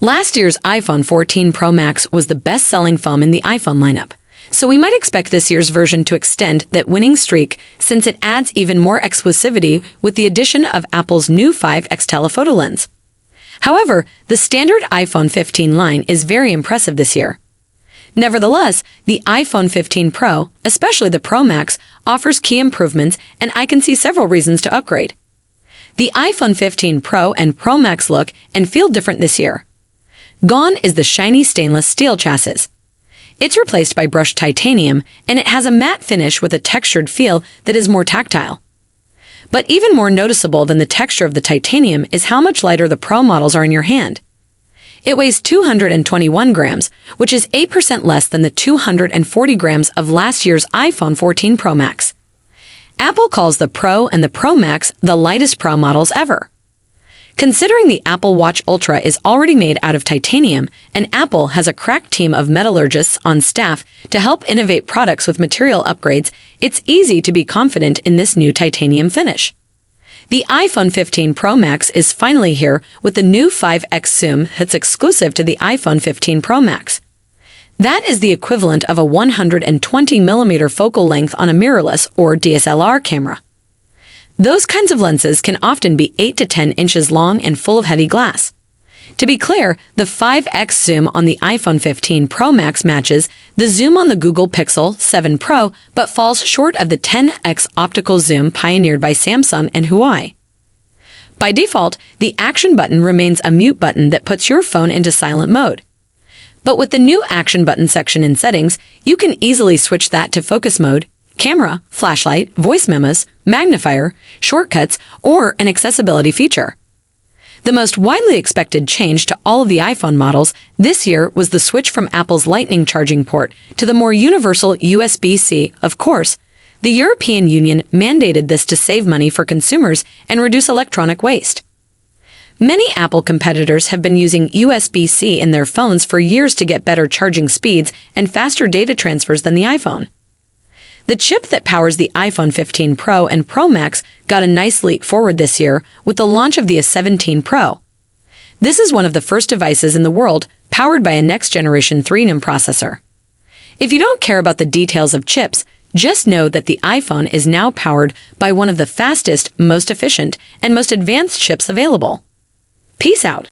Last year's iPhone 14 Pro Max was the best-selling phone in the iPhone lineup, so we might expect this year's version to extend that winning streak since it adds even more exclusivity with the addition of Apple's new 5x telephoto lens. However, the standard iPhone 15 line is very impressive this year. Nevertheless, the iPhone 15 Pro, especially the Pro Max, offers key improvements, and I can see several reasons to upgrade. The iPhone 15 Pro and Pro Max look and feel different this year. Gone is the shiny stainless steel chassis. It's replaced by brushed titanium, and it has a matte finish with a textured feel that is more tactile. But even more noticeable than the texture of the titanium is how much lighter the Pro models are in your hand. It weighs 221 grams, which is 8% less than the 240 grams of last year's iPhone 14 Pro Max. Apple calls the Pro and the Pro Max the lightest Pro models ever. Considering the Apple Watch Ultra is already made out of titanium, and Apple has a crack team of metallurgists on staff to help innovate products with material upgrades, it's easy to be confident in this new titanium finish. The iPhone 15 Pro Max is finally here with the new 5x zoom that's exclusive to the iPhone 15 Pro Max. That is the equivalent of a 120mm focal length on a mirrorless or DSLR camera. Those kinds of lenses can often be 8 to 10 inches long and full of heavy glass. To be clear, the 5x zoom on the iPhone 15 Pro Max matches the zoom on the Google Pixel 7 Pro but falls short of the 10x optical zoom pioneered by Samsung and Huawei. By default, the action button remains a mute button that puts your phone into silent mode. But with the new action button section in settings, you can easily switch that to focus mode, camera, flashlight, voice memos, magnifier, shortcuts, or an accessibility feature. The most widely expected change to all of the iPhone models this year was the switch from Apple's Lightning charging port to the more universal USB-C. Of course, the European Union mandated this to save money for consumers and reduce electronic waste. Many Apple competitors have been using USB-C in their phones for years to get better charging speeds and faster data transfers than the iPhone. The chip that powers the iPhone 15 Pro and Pro Max got a nice leap forward this year with the launch of the A17 Pro. This is one of the first devices in the world powered by a next-generation 3nm processor. If you don't care about the details of chips, just know that the iPhone is now powered by one of the fastest, most efficient, and most advanced chips available. Peace out.